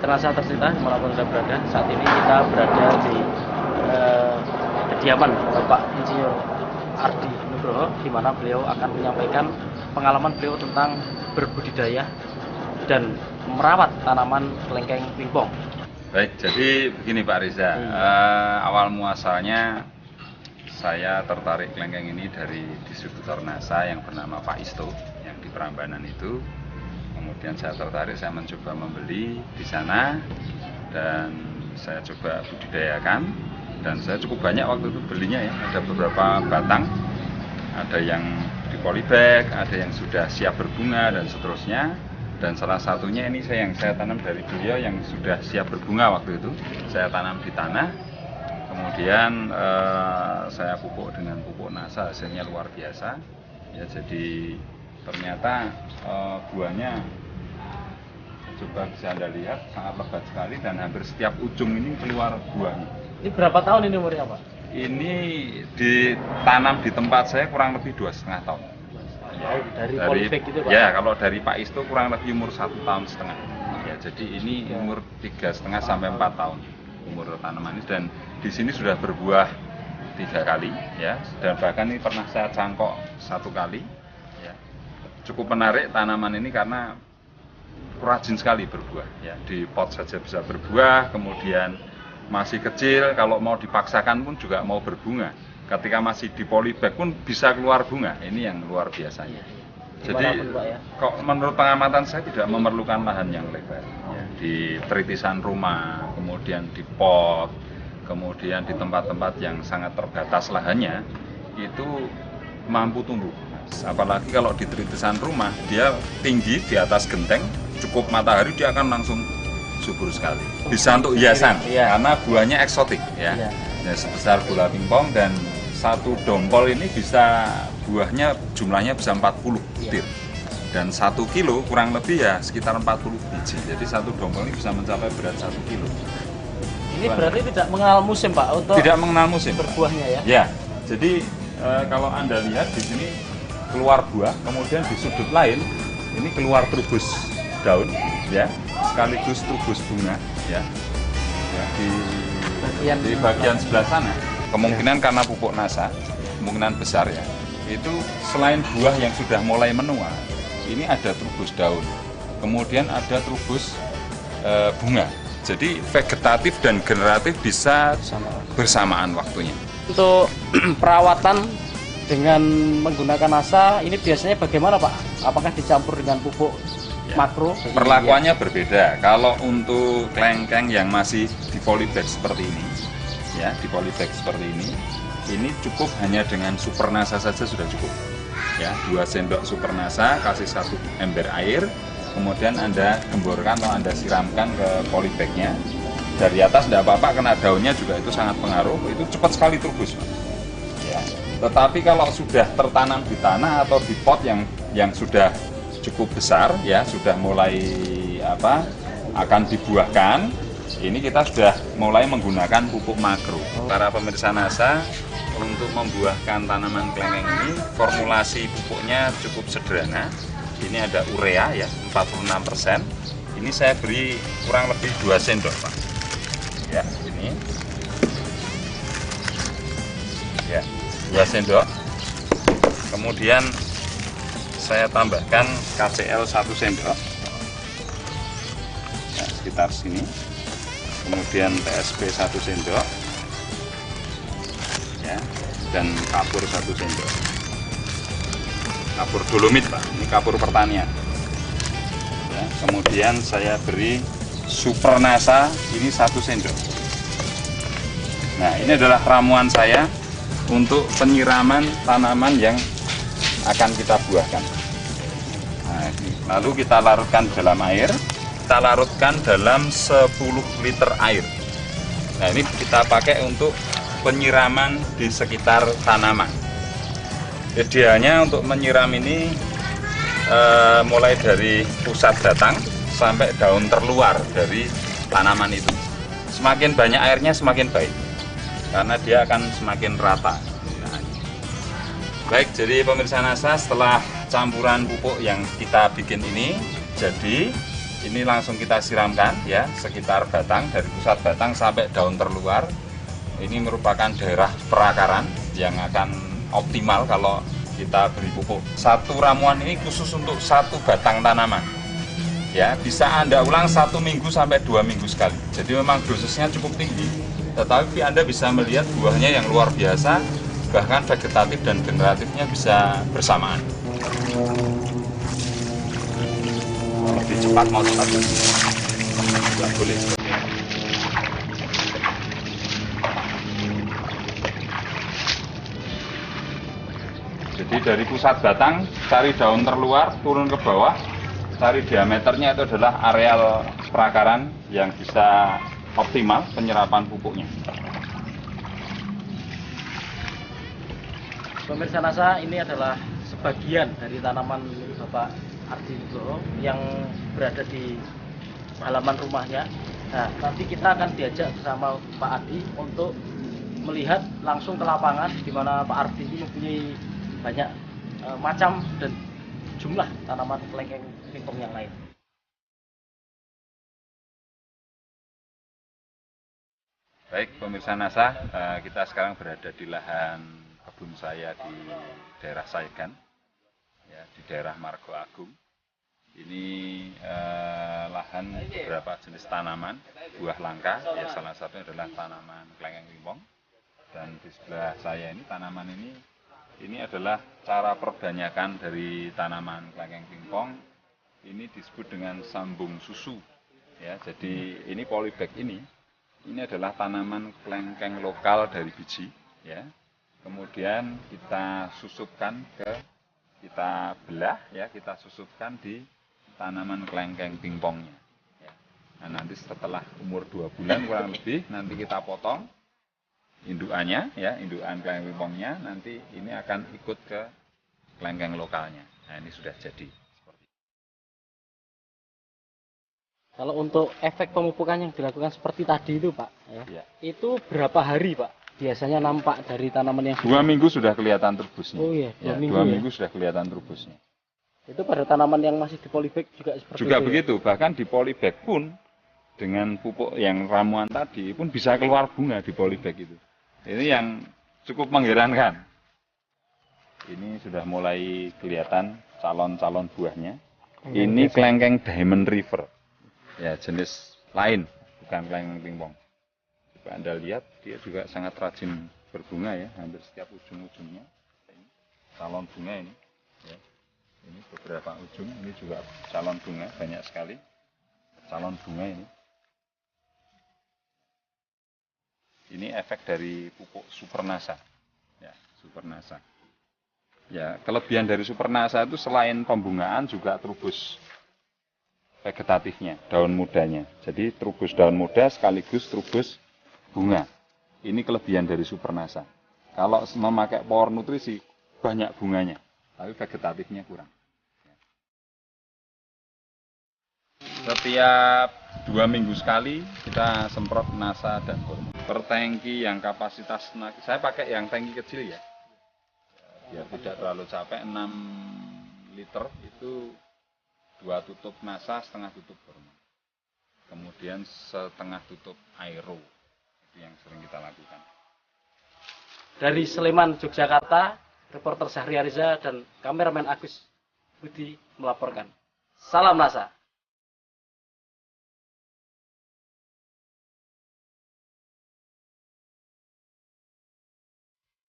Terasa tercinta dimanapun Anda berada. Saat ini kita berada di kediaman Bapak Insinyur Ardi Nugroho, di mana beliau akan menyampaikan pengalaman beliau tentang berbudidaya dan merawat tanaman kelengkeng pingpong. Baik, jadi begini Pak Riza, awal muasalnya saya tertarik kelengkeng ini dari distributor NASA yang bernama Pak Isto yang di Prambanan itu. Kemudian saya tertarik, saya mencoba membeli di sana dan saya coba budidayakan, dan saya cukup banyak waktu itu belinya ya. Ada beberapa batang, ada yang di polybag, ada yang sudah siap berbunga dan seterusnya. Dan salah satunya ini yang saya tanam dari beliau yang sudah siap berbunga waktu itu. Saya tanam di tanah, kemudian saya pupuk dengan pupuk NASA, hasilnya luar biasa. Ya, jadi ternyata buahnya, coba bisa Anda lihat, sangat lebat sekali dan hampir setiap ujung ini keluar buahnya. Ini berapa tahun ini umurnya Pak? Ini ditanam di tempat saya kurang lebih 2,5 tahun. Dari polybag gitu Pak? Ya, kalau dari Pak Isto kurang lebih umur 1,5 tahun. Ya, jadi ini umur 3,5 sampai 4 tahun umur tanaman ini, dan di sini sudah berbuah 3 kali ya, dan bahkan ini pernah saya cangkok 1 kali. Ya. Cukup menarik tanaman ini karena rajin sekali berbuah ya, di pot saja bisa berbuah, kemudian masih kecil kalau mau dipaksakan pun juga mau berbunga. Ketika masih di polybag pun bisa keluar bunga. Ini yang luar biasanya. Jadi kok menurut pengamatan saya tidak memerlukan lahan yang lebar ya. Di tritisan rumah, kemudian di pot, kemudian di tempat-tempat yang sangat terbatas lahannya, itu mampu tumbuh. Apalagi kalau di tritisan rumah, dia tinggi di atas genteng, cukup matahari dia akan langsung subur sekali. Bisa untuk hiasan karena buahnya eksotik ya. Ya, sebesar bola pingpong, dan satu dompol ini bisa buahnya jumlahnya bisa 40 butir. Dan 1 kilo kurang lebih ya sekitar 40 biji. Jadi satu dompol ini bisa mencapai berat 1 kilo. Ini berarti tidak mengenal musim Pak untuk tidak mengenal musim berbuahnya ya? Ya. Jadi kalau Anda lihat di sini keluar buah, kemudian di sudut lain ini keluar trubus daun ya, sekaligus trubus bunga ya. Ya, di bagian sebelah sana kemungkinan karena pupuk NASA, kemungkinan besar ya, itu selain buah yang sudah mulai menua, ini ada trubus daun, kemudian ada trubus bunga. Jadi vegetatif dan generatif bisa bersamaan waktunya. Untuk perawatan dengan menggunakan NASA ini biasanya bagaimana Pak? Apakah dicampur dengan pupuk makro? Perlakuannya berbeda. Kalau untuk kelengkeng yang masih di polybag seperti ini, ya, di polybag seperti ini cukup hanya dengan super NASA saja sudah cukup. Ya, 2 sendok super NASA, kasih 1 ember air, kemudian Anda gemburkan atau Anda siramkan ke polybagnya. Dari atas tidak apa-apa, kena daunnya juga itu sangat pengaruh, itu cepat sekali trubus. Ya. Tetapi kalau sudah tertanam di tanah atau di pot yang sudah cukup besar ya, sudah mulai akan dibuahkan, ini kita sudah mulai menggunakan pupuk makro. Para pemirsa NASA, untuk membuahkan tanaman kelengkeng ini formulasi pupuknya cukup sederhana. Ini ada urea ya 46%. Ini saya beri kurang lebih 2 sendok Pak. Ya, ini. Ya, 2 sendok. Kemudian saya tambahkan KCl 1 sendok. Ya, sekitar sini. Kemudian TSP 1 sendok. Ya, dan kapur 1 sendok. Kapur dolomit Pak, ini kapur pertanian. Ya, kemudian saya beri super NASA ini 1 sendok. Nah, ini adalah ramuan saya untuk penyiraman tanaman yang akan kita buahkan. Nah, lalu kita larutkan dalam air. Kita larutkan dalam 10 liter air. Nah, ini kita pakai untuk penyiraman di sekitar tanaman. Idealnya untuk menyiram ini mulai dari pusat batang sampai daun terluar dari tanaman itu. Semakin banyak airnya semakin baik, karena dia akan semakin rata. Baik, jadi pemirsa NASA, setelah campuran pupuk yang kita bikin ini jadi, ini langsung kita siramkan ya, sekitar batang, dari pusat batang sampai daun terluar. Ini merupakan daerah perakaran yang akan optimal kalau kita beri pupuk. Satu ramuan ini khusus untuk satu batang tanaman. Ya, bisa Anda ulang 1 minggu sampai 2 minggu sekali. Jadi memang dosisnya cukup tinggi, tetapi Anda bisa melihat buahnya yang luar biasa, bahkan vegetatif dan generatifnya bisa bersamaan. Lebih cepat mau cepat, nggak boleh seperti ini. Jadi dari pusat batang, cari daun terluar, turun ke bawah, cari diameternya, itu adalah areal perakaran yang bisa optimal penyerapan pupuknya. Pemirsa NASA, ini adalah sebagian dari tanaman Bapak Ardi Nugroho yang berada di halaman rumahnya. Nah, nanti kita akan diajak bersama Pak Ardi untuk melihat langsung ke lapangan di mana Pak Ardi ini mempunyai banyak macam dan jumlah tanaman kelengkeng pingpong yang lain. Baik pemirsa NASA, kita sekarang berada di lahan kebun saya di daerah Sayegan, ya, di daerah Margo Agung. Ini lahan beberapa jenis tanaman, buah langka, ya salah satunya adalah tanaman kelengkeng pingpong. Dan di sebelah saya ini tanaman ini adalah cara perbanyakan dari tanaman kelengkeng pingpong. Ini disebut dengan sambung susu. Ya, jadi ini polybag ini adalah tanaman kelengkeng lokal dari biji. Ya. Kemudian kita susupkan kita belah, ya, kita susupkan di tanaman kelengkeng pingpongnya. Ya. Nah, nanti setelah umur 2 bulan kurang lebih, nanti kita potong indukannya, ya, indukan kelengkeng pingpongnya, nanti ini akan ikut ke kelengkeng lokalnya. Nah, ini sudah jadi. Kalau untuk efek pemupukan yang dilakukan seperti tadi itu Pak, Ya. itu berapa hari Pak biasanya nampak dari tanaman yang 2 minggu sudah kelihatan turbusnya. Oh iya, 2 minggu, 2 minggu sudah kelihatan turbusnya. Itu pada tanaman yang masih di polybag juga seperti Juga itu. begitu, bahkan di polybag pun dengan pupuk yang ramuan tadi pun bisa keluar bunga di polybag itu. Ini yang cukup mengherankan. Ini sudah mulai kelihatan calon-calon buahnya. Ini kelengkeng Diamond River. Ya, jenis lain, bukan kelengkeng pingpong. Coba Anda lihat, dia juga sangat rajin berbunga ya, hampir setiap ujung-ujungnya. Ini calon bunga ini. Ya. Ini beberapa ujung, ini juga calon bunga, banyak sekali calon bunga ini. Ini efek dari pupuk Supernasa. Ya, Supernasa. Ya, kelebihan dari Supernasa itu selain pembungaan juga trubus vegetatifnya, daun mudanya. Jadi trubus daun muda sekaligus trubus bunga. Ini kelebihan dari Supernasa. Kalau memakai power nutrisi banyak bunganya, tapi vegetatifnya kurang. Setiap 2 minggu sekali kita semprot Nasa dan hormon. Per tangki yang kapasitas, saya pakai yang tangki kecil ya, biar tidak terlalu capek. 6 liter itu 2 tutup Nasa, setengah tutup hormon. Kemudian setengah tutup aero. Itu yang sering kita lakukan. Dari Sleman, Yogyakarta, reporter Syahriariza dan kameramen Agus Budi melaporkan. Salam NASA.